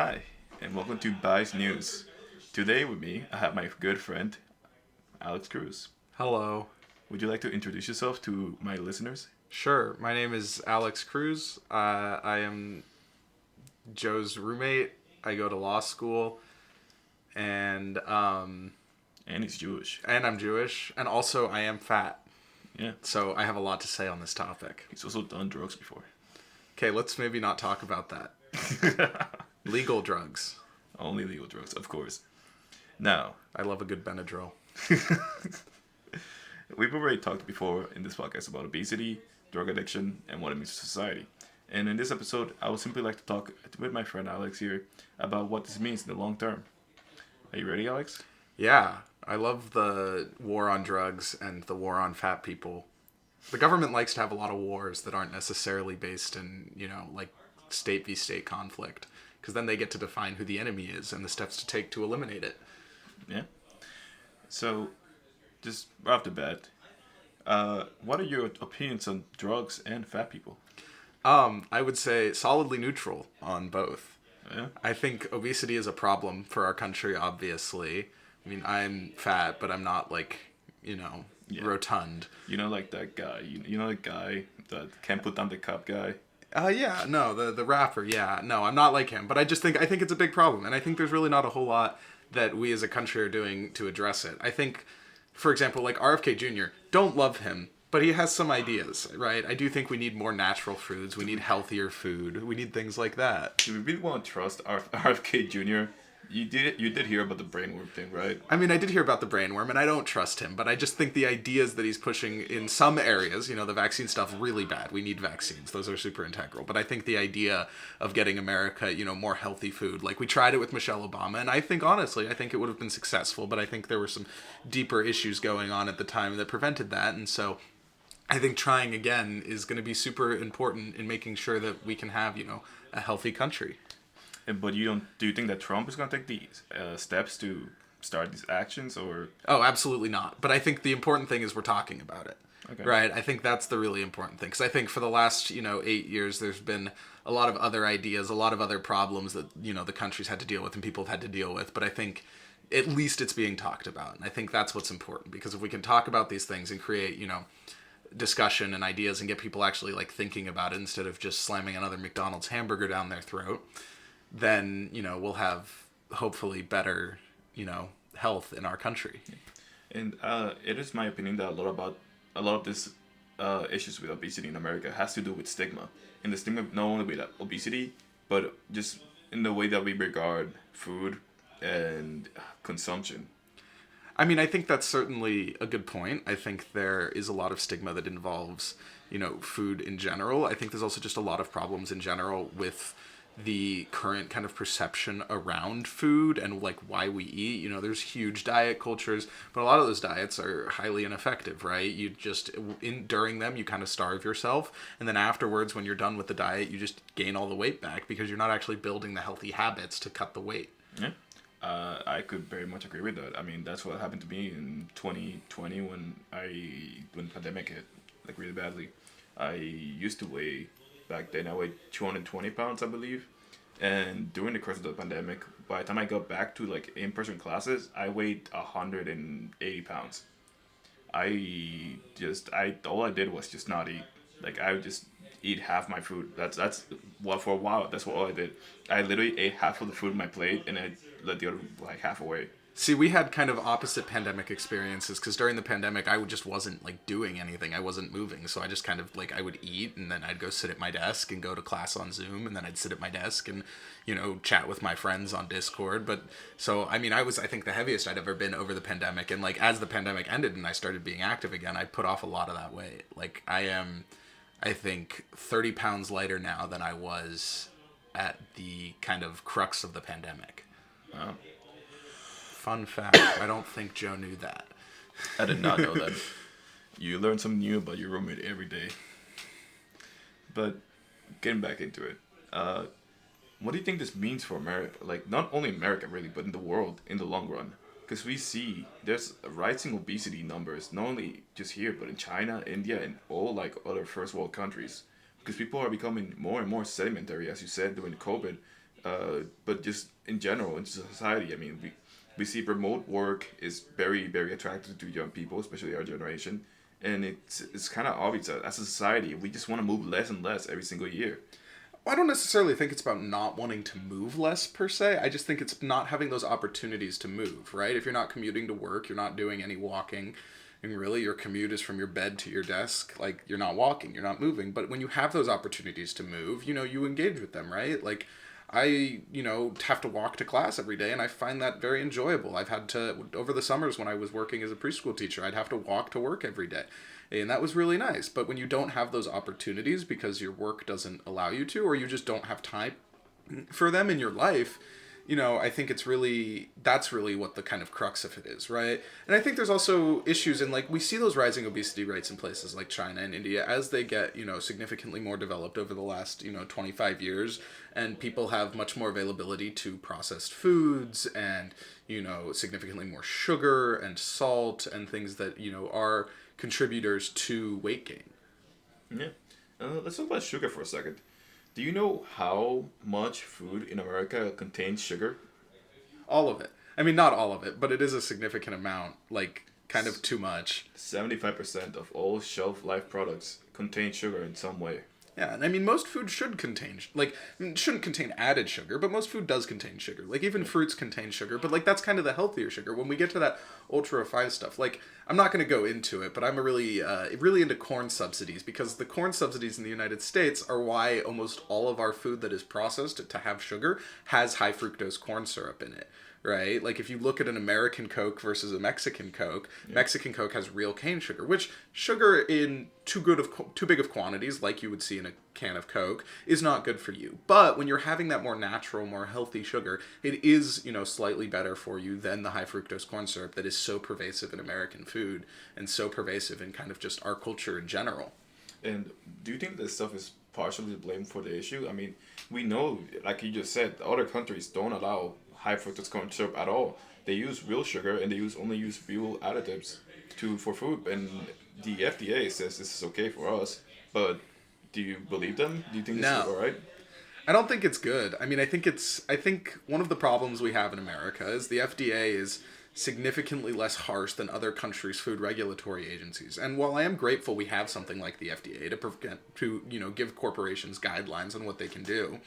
Hi, and welcome to Bias News. Today with me, I have my good friend, Alex Cruz. Hello. Would you like to introduce yourself to my listeners? Sure. My name is Alex Cruz. I am Joe's roommate. I go to law school, and And he's Jewish. and I'm Jewish, and also I am fat. Yeah, So I have a lot to say on this topic. he's also done drugs before. Okay, let's maybe not talk about that. Legal drugs. Only legal drugs, of course. Now, I love a good Benadryl. we've already talked before in this podcast about obesity, drug addiction, and what it means to society. And in this episode, I would simply like to talk with my friend Alex here about what this means in the long term. Are you ready, Alex? Yeah, I love the war on drugs and the war on fat people. The government likes to have a lot of wars that aren't necessarily based in, like state v state conflict, because then they get to define who the enemy is and the steps to take to eliminate it. Yeah. So, just right off the bat, what are your opinions on drugs and fat people? I would say solidly neutral on both. Yeah. I think obesity is a problem for our country, obviously. I mean, I'm fat, but I'm not like, Yeah. rotund. You know, like that guy. You know the guy that can't put down the cup guy. Yeah, no, the rapper, yeah, no, I'm not like him, but I think it's a big problem, and I think there's really not a whole lot that we as a country are doing to address it. I think, for example, like RFK Jr. Don't love him, but he has some ideas, right? I do think we need more natural foods, we need healthier food, we need things like that. Do we really want to trust RFK Jr.? You did hear about the brainworm thing, right? I mean, I did hear about the brainworm, and I don't trust him, but I just think the ideas that he's pushing in some areas, the vaccine stuff, really bad. We need vaccines; those are super integral. But I think the idea of getting America, more healthy food, like we tried it with Michelle Obama, and I think honestly, I think it would have been successful. But I think there were some deeper issues going on at the time that prevented that, and so I think trying again is going to be super important in making sure that we can have, a healthy country. But you don't. Do you think that Trump is gonna take these steps to start these actions, or Oh, absolutely not. But I think the important thing is we're talking about it. Okay. Right? I think that's the really important thing. Because I think for the last, 8 years, there's been a lot of other ideas, a lot of other problems that, the country's had to deal with and people have had to deal with. But I think at least it's being talked about. And I think that's what's important. Because if we can talk about these things and create, discussion and ideas and get people actually like thinking about it instead of just slamming another McDonald's hamburger down their throat, then, we'll have hopefully better, health in our country. and it is my opinion that a lot of this issues with obesity in America has to do with stigma, and the stigma not only with obesity, but just in the way that we regard food and consumption. I mean, I think that's certainly a good point. I think there is a lot of stigma that involves, food in general. I think there's also just a lot of problems in general with the current kind of perception around food and like why we eat. There's huge diet cultures, but a lot of those diets are highly ineffective, right? You just during them you kind of starve yourself, and then afterwards when you're done with the diet, you just gain all the weight back because you're not actually building the healthy habits to cut the weight. Yeah. I could very much agree with that. I mean, that's what happened to me in 2020 when the pandemic hit like really badly. I used to weigh back then. I weighed 220 pounds, I believe. And during the course of the pandemic, by the time I got back to like in-person classes, I weighed 180 pounds. I all I did was just not eat. Like I would just eat half my food. That's what for a while. That's what all I did. I literally ate half of the food on my plate and I let the other like half away. See, we had kind of opposite pandemic experiences because during the pandemic, just wasn't like doing anything. I wasn't moving. So I just kind of like, I would eat and then I'd go sit at my desk and go to class on Zoom. And then I'd sit at my desk and, chat with my friends on Discord. But so, I mean, I think the heaviest I'd ever been over the pandemic. And like, as the pandemic ended and I started being active again, I put off a lot of that weight. Like I am, I think 30 pounds lighter now than I was at the kind of crux of the pandemic. Wow. Fun fact, I don't think Joe knew that. I did not know that. You learn something new about your roommate every day. But getting back into it, what do you think this means for America? Like, not only America, really, but in the world in the long run. Because we see there's rising obesity numbers, not only just here, but in China, India, and all like other first world countries. Because people are becoming more and more sedentary, as you said, during COVID. but just in general in society. I mean, we see remote work is very very attractive to young people, especially our generation, and it's kind of obvious that as a society we just want to move less and less every single year. I don't necessarily think it's about not wanting to move less per se. I just think it's not having those opportunities to move, right? If you're not commuting to work, you're not doing any walking, and really your commute is from your bed to your desk, like you're not walking, you're not moving. But when you have those opportunities to move, you engage with them, right? Like I have to walk to class every day and I find that very enjoyable. I've had to, over the summers when I was working as a preschool teacher, I'd have to walk to work every day. And that was really nice. But when you don't have those opportunities because your work doesn't allow you to, or you just don't have time for them in your life, I think that's really what the kind of crux of it is, right? And I think there's also issues in, like, we see those rising obesity rates in places like China and India as they get, significantly more developed over the last, 25 years, and people have much more availability to processed foods and, significantly more sugar and salt and things that, are contributors to weight gain. Yeah. Let's talk about sugar for a second. Do you know how much food in America contains sugar? All of it. I mean, not all of it, but it is a significant amount, like kind of too much. 75% of all shelf life products contain sugar in some way. Yeah, and I mean, most food should contain, shouldn't contain added sugar, but most food does contain sugar. Like, even fruits contain sugar, but, like, that's kind of the healthier sugar. When we get to that ultra-refined stuff, like, I'm not going to go into it, but I'm really into corn subsidies, because the corn subsidies in the United States are why almost all of our food that is processed to have sugar has high fructose corn syrup in it. Right? Like, if you look at an American Coke versus a Mexican Coke, yeah. Mexican Coke has real cane sugar, which sugar in too big of quantities, like you would see in a can of Coke, is not good for you. But when you're having that more natural, more healthy sugar, it is, slightly better for you than the high fructose corn syrup that is so pervasive in American food and so pervasive in kind of just our culture in general. And do you think this stuff is partially to blame for the issue? I mean, we know, like you just said, other countries don't allow high fructose corn syrup at all. They use real sugar and they only use real additives for food. And the FDA says this is okay for us. But do you believe them? Do you think this is all right? I don't think it's good. I mean, I think one of the problems we have in America is the FDA is significantly less harsh than other countries' food regulatory agencies. And while I am grateful we have something like the FDA to give corporations guidelines on what they can do,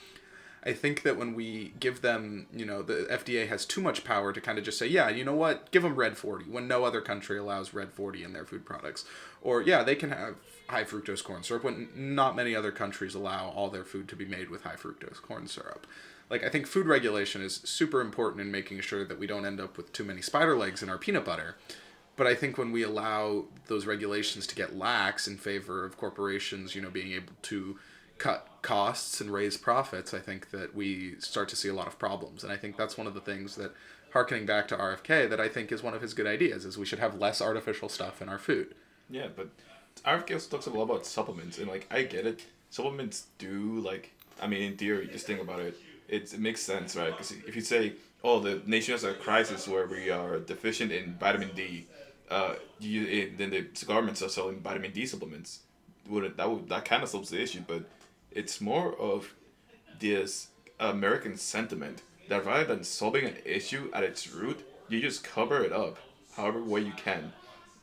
I think that when we give them, the FDA has too much power to kind of just say, yeah, you know what, give them Red 40 when no other country allows Red 40 in their food products. Or, yeah, they can have high fructose corn syrup when not many other countries allow all their food to be made with high fructose corn syrup. Like, I think food regulation is super important in making sure that we don't end up with too many spider legs in our peanut butter. But I think when we allow those regulations to get lax in favor of corporations, being able to cut costs and raise profits, I think that we start to see a lot of problems. And I think that's one of the things that, harkening back to RFK, that I think is one of his good ideas, is we should have less artificial stuff in our food. Yeah, but RFK also talks a lot about supplements, and, like, I get it. Supplements do, like, I mean, in theory, just think about it. It makes sense, right? Because if you say, oh, the nation has a crisis where we are deficient in vitamin D, then the governments are selling vitamin D supplements. That kind of solves the issue, but it's more of this American sentiment that rather than solving an issue at its root, you just cover it up however way you can.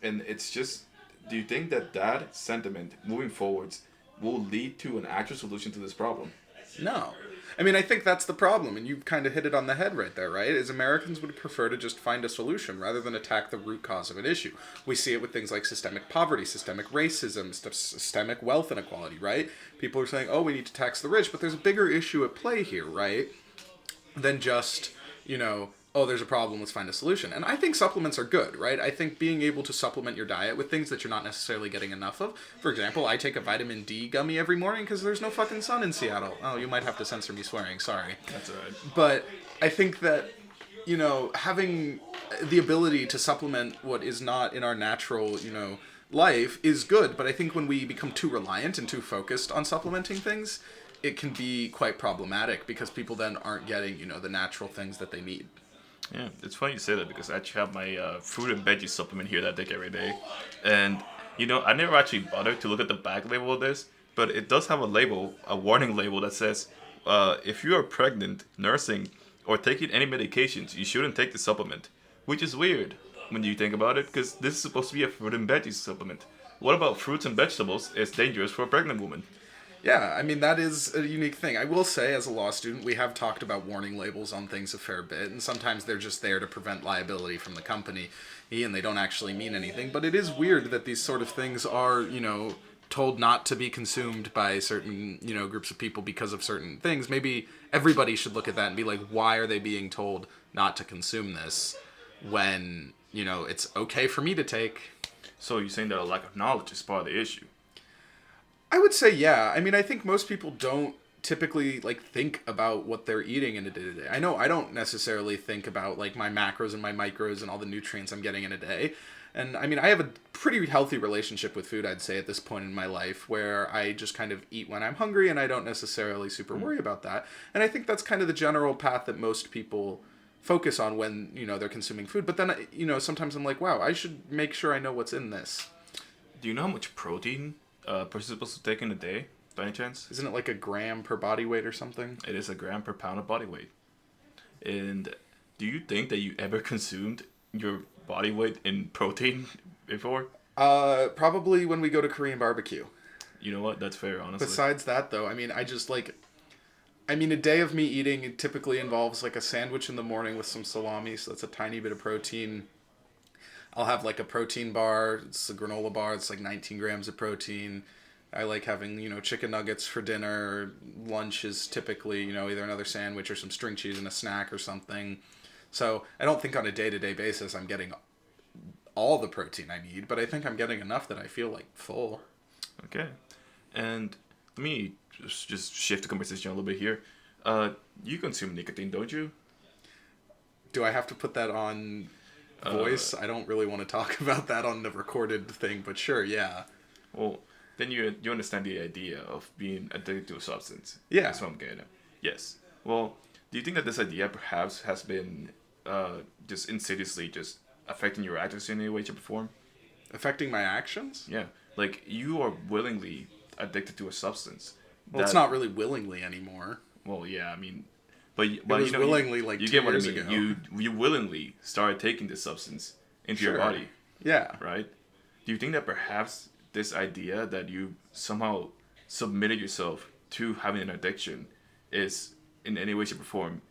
And it's just, do you think that sentiment moving forwards will lead to an actual solution to this problem? No. I mean, I think that's the problem, and you've kind of hit it on the head right there, right? Is Americans would prefer to just find a solution rather than attack the root cause of an issue. We see it with things like systemic poverty, systemic racism, systemic wealth inequality, right? People are saying, oh, we need to tax the rich, but there's a bigger issue at play here, right? Than just, oh, there's a problem, let's find a solution. And I think supplements are good, right? I think being able to supplement your diet with things that you're not necessarily getting enough of. For example, I take a vitamin D gummy every morning because there's no fucking sun in Seattle. Oh, you might have to censor me swearing, sorry. That's all right. But I think that, having the ability to supplement what is not in our natural, life is good. But I think when we become too reliant and too focused on supplementing things, it can be quite problematic because people then aren't getting, the natural things that they need. Yeah, it's funny you say that because I actually have my fruit and veggie supplement here that I take every day. And, I never actually bothered to look at the back label of this, but it does have a warning label that says, if you are pregnant, nursing, or taking any medications, you shouldn't take the supplement, which is weird when you think about it, because this is supposed to be a fruit and veggies supplement. What about fruits and vegetables? It's dangerous for a pregnant woman. Yeah, I mean, that is a unique thing. I will say, as a law student, we have talked about warning labels on things a fair bit, and sometimes they're just there to prevent liability from the company, and they don't actually mean anything. But it is weird that these sort of things are, told not to be consumed by certain, groups of people because of certain things. Maybe everybody should look at that and be like, why are they being told not to consume this when, it's okay for me to take? So you're saying that a lack of knowledge is part of the issue? I would say yeah. I mean, I think most people don't typically like think about what they're eating in a day to day. I know I don't necessarily think about like my macros and my micros and all the nutrients I'm getting in a day. And I mean, I have a pretty healthy relationship with food, I'd say, at this point in my life, where I just kind of eat when I'm hungry and I don't necessarily super worry about that. And I think that's kind of the general path that most people focus on when, they're consuming food. But then, sometimes I'm like, wow, I should make sure I know what's in this. Do you know how much protein a person is supposed to take in a day, by any chance? Isn't it like a gram per body weight or something? It is a gram per pound of body weight. And do you think that you ever consumed your body weight in protein before? Probably when we go to Korean barbecue. You know what? That's fair, honestly. Besides that, though, I mean, a day of me eating it typically involves like a sandwich in the morning with some salami, so that's a tiny bit of protein. I'll have like a protein bar. It's a granola bar. It's like 19 grams of protein. I like having, chicken nuggets for dinner. Lunch is typically, either another sandwich or some string cheese and a snack or something. So I don't think on a day-to-day basis I'm getting all the protein I need, but I think I'm getting enough that I feel like full. Okay. And let me just shift the conversation a little bit here. You consume nicotine, don't you? Do I have to put that on voice? I don't really want to talk about that on the recorded thing, but sure, yeah. Well, then you understand the idea of being addicted to a substance. Yeah. That's what I'm getting at. Yes. Well, do you think that this idea perhaps has been just insidiously just affecting your actions in any way, shape, or form? Affecting my actions? Yeah. Like, you are willingly addicted to a substance. Well, it's not really willingly anymore. Well, yeah, I mean... But it was willingly like 2 years ago. You willingly started taking this substance into your body. Yeah. Right? Do you think that perhaps this idea that you somehow submitted yourself to having an addiction is in any way, shape, or form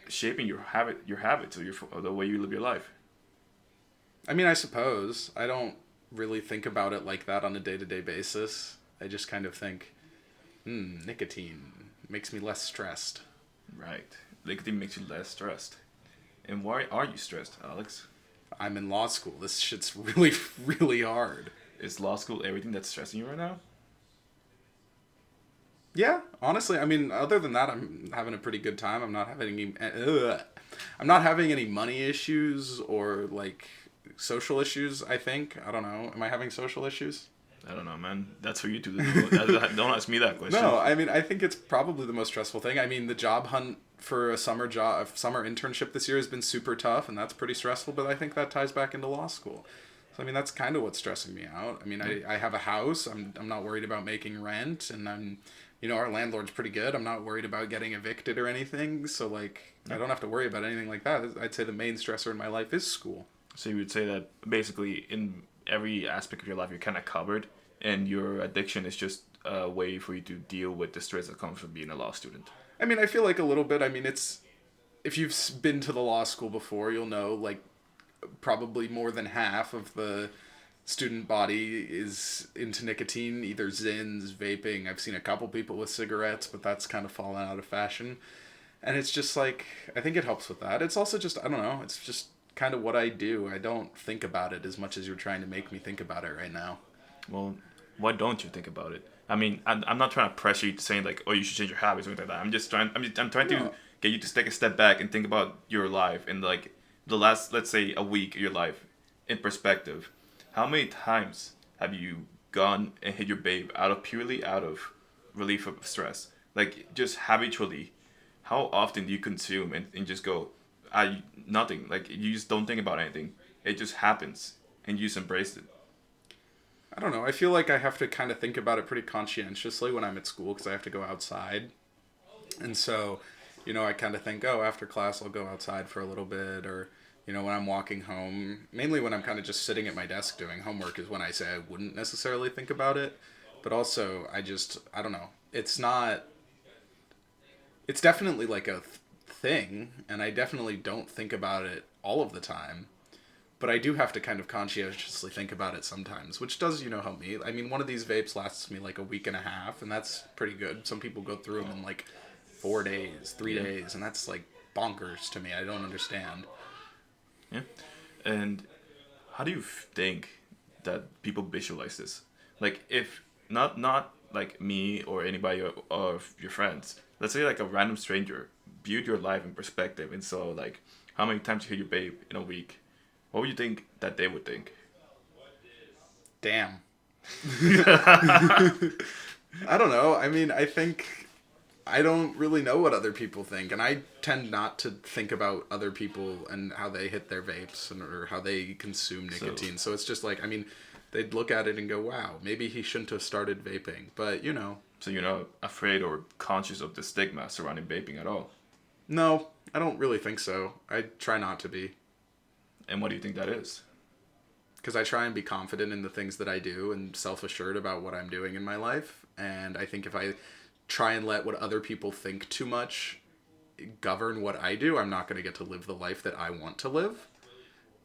shaping your habits, or the way you live your life? I mean, I suppose. I don't really think about it like that on a day-to-day basis. I just kind of think, nicotine makes me less stressed. Right. Nicotine makes you less stressed. And why are you stressed, Alex? I'm in law school. This shit's really, really hard. Is law school everything that's stressing you right now? Yeah, honestly, I mean, other than that, I'm having a pretty good time. I'm not having any money issues or like social issues. I think. I don't know. Am I having social issues? I don't know, man. That's for you to do. Don't ask me that question. No, I mean, I think it's probably the most stressful thing. I mean, the job hunt for a summer internship this year has been super tough, and that's pretty stressful. But I think that ties back into law school. So I mean, that's kind of what's stressing me out. I mean, I have a house. I'm not worried about making rent, and our landlord's pretty good. I'm not worried about getting evicted or anything. So like, I don't have to worry about anything like that. I'd say the main stressor in my life is school. So you would say that basically in every aspect of your life you're kind of covered, and your addiction is just a way for you to deal with the stress that comes from being a law student. I mean, I feel like a little bit. I mean, if you've been to the law school before, you'll know like probably more than half of the student body is into nicotine, either Zins, vaping. I've seen a couple people with cigarettes, but that's kind of fallen out of fashion. And it's just like, I think it helps with that. It's also just, I don't know, it's just kind of what I do. I don't think about it as much as you're trying to make me think about it right now. Well, why don't you think about it? I mean, I'm not trying to pressure you to saying like, oh, you should change your habits or anything like that. I'm trying to get you to take a step back and think about your life and like the last, let's say, a week of your life in perspective. How many times have you gone and hit your babe purely out of relief of stress? Like just habitually, how often do you consume and just go, nothing. Like you just don't think about anything. It just happens and you just embrace it. I don't know. I feel like I have to kind of think about it pretty conscientiously when I'm at school because I have to go outside. And so, I kind of think, oh, after class I'll go outside for a little bit, or when I'm walking home, mainly when I'm kind of just sitting at my desk doing homework is when I say I wouldn't necessarily think about it. But also, I don't know. It's definitely like a thing, and I definitely don't think about it all of the time. But I do have to kind of conscientiously think about it sometimes, which does, help me. I mean, one of these vapes lasts me like a week and a half, and that's pretty good. Some people go through them in like 4 days, 3 days, and that's like bonkers to me. I don't understand. Yeah. And how do you think that people visualize this? Like, if not like me or anybody of your friends, let's say like a random stranger viewed your life in perspective and saw like how many times you hit your babe in a week, what would you think that they would think? Damn. I don't know. I mean, I think I don't really know what other people think, and I tend not to think about other people and how they hit their vapes or how they consume nicotine. So it's just like, I mean, they'd look at it and go, "Wow, maybe he shouldn't have started vaping." But So you're not afraid or conscious of the stigma surrounding vaping at all. no, I don't really think so. I try not to be, And what do you think that is? because I try and be confident in the things that I do and self-assured about what I'm doing in my life. And I think if I try and let what other people think too much govern what I do, I'm not going to get to live the life that I want to live.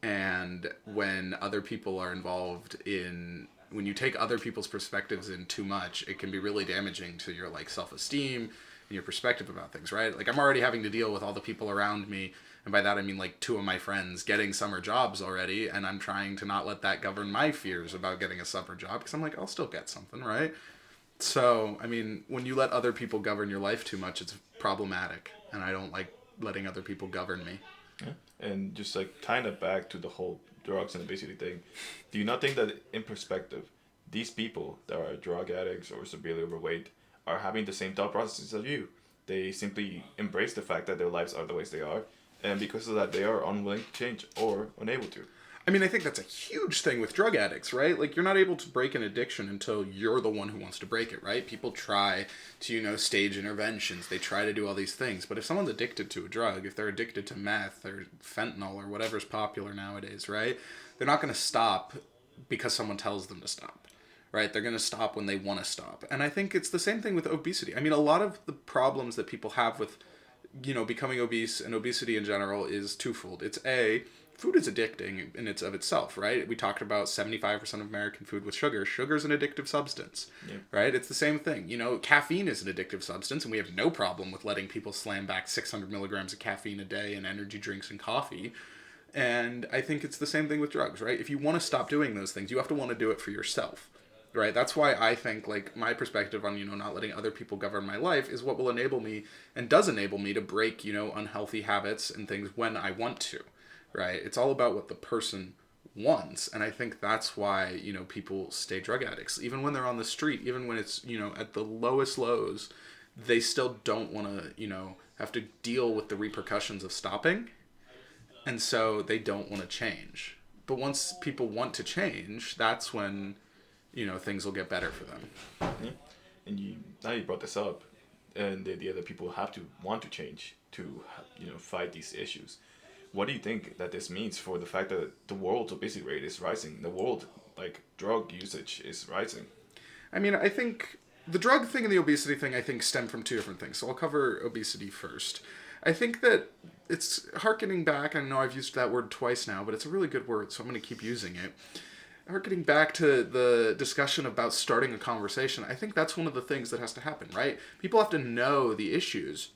And when other people are involved in when you take other people's perspectives in too much, it can be really damaging to your like self-esteem and your perspective about things, right? Like I'm already having to deal with all the people around me, and by that I mean like two of my friends getting summer jobs already, and I'm trying to not let that govern my fears about getting a summer job because I'm like I'll still get something, right? So, I mean, when you let other people govern your life too much, it's problematic, and I don't like letting other people govern me. Yeah. And just like tying it back to the whole drugs and obesity thing, do you not think that in perspective, these people that are drug addicts or severely overweight are having the same thought processes as you? They simply embrace the fact that their lives are the ways they are, and because of that, they are unwilling to change or unable to. I mean, I think that's a huge thing with drug addicts, right? Like, you're not able to break an addiction until you're the one who wants to break it, right? People try to, stage interventions. They try to do all these things. But if someone's addicted to a drug, if they're addicted to meth or fentanyl or whatever's popular nowadays, right? They're not going to stop because someone tells them to stop, right? They're going to stop when they want to stop. And I think it's the same thing with obesity. I mean, a lot of the problems that people have with becoming obese and obesity in general is twofold. It's food is addicting in its of itself, right? We talked about 75% of American food with sugar. Sugar is an addictive substance, right? It's the same thing. Caffeine is an addictive substance, and we have no problem with letting people slam back 600 milligrams of caffeine a day in energy drinks and coffee. And I think it's the same thing with drugs, right? If you want to stop doing those things, you have to want to do it for yourself. Right. That's why I think like my perspective on, not letting other people govern my life is what will enable me and does enable me to break, unhealthy habits and things when I want to. Right. It's all about what the person wants. And I think that's why, people stay drug addicts, even when they're on the street, even when it's, at the lowest lows, they still don't want to, have to deal with the repercussions of stopping. And so they don't want to change. But once people want to change, that's when things will get better for them. Yeah. And now you brought this up, and the idea that people have to want to change to fight these issues. What do you think that this means for the fact that the world's obesity rate is rising? The world like drug usage is rising. I mean, I think the drug thing and the obesity thing, I think, stem from two different things. So I'll cover obesity first. I think that it's harkening back. I know I've used that word twice now, but it's a really good word, so I'm going to keep using it. Harkening back to the discussion about starting a conversation, I think that's one of the things that has to happen, right? People have to know the issues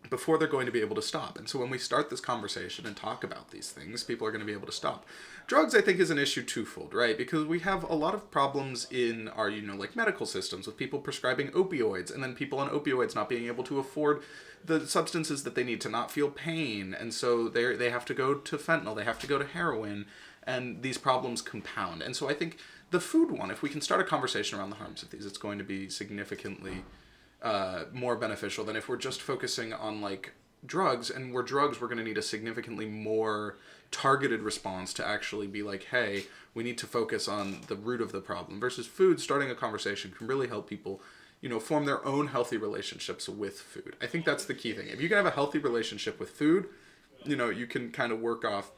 before they're going to be able to stop. And so when we start this conversation and talk about these things, people are going to be able to stop. Drugs, I think, is an issue twofold, right? Because we have a lot of problems in our, like medical systems with people prescribing opioids and then people on opioids not being able to afford the substances that they need to not feel pain. And so they have to go to fentanyl, they have to go to heroin, and these problems compound. And so I think the food one, if we can start a conversation around the harms of these, it's going to be significantly more beneficial than if we're just focusing on like drugs. And we're going to need a significantly more targeted response to actually be like, hey, we need to focus on the root of the problem. Versus food, starting a conversation can really help people form their own healthy relationships with food. I think that's the key thing. If you can have a healthy relationship with food, you can kind of work off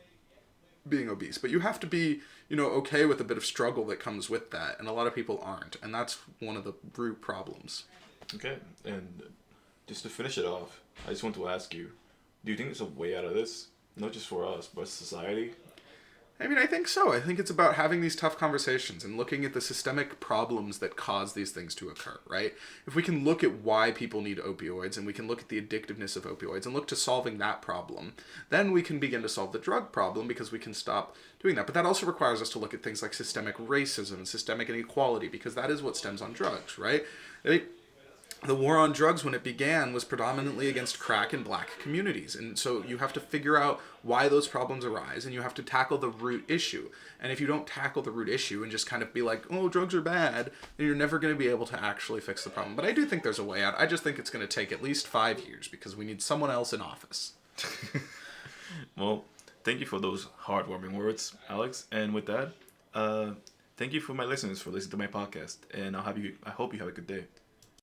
being obese. But you have to be, okay with a bit of struggle that comes with that. And a lot of people aren't. And that's one of the root problems. Okay, and just to finish it off, I just want to ask you, do you think there's a way out of this? Not just for us, but society? I mean, I think so. I think it's about having these tough conversations and looking at the systemic problems that cause these things to occur, right? If we can look at why people need opioids and we can look at the addictiveness of opioids and look to solving that problem, then we can begin to solve the drug problem because we can stop doing that. But that also requires us to look at things like systemic racism and systemic inequality because that is what stems on drugs, right? The war on drugs, when it began, was predominantly against crack and black communities. And so you have to figure out why those problems arise, and you have to tackle the root issue. And if you don't tackle the root issue and just kind of be like, oh, drugs are bad, then you're never going to be able to actually fix the problem. But I do think there's a way out. I just think it's going to take at least 5 years because we need someone else in office. Well, thank you for those heartwarming words, Alex. And with that, thank you for my listeners for listening to my podcast. And I hope you have a good day.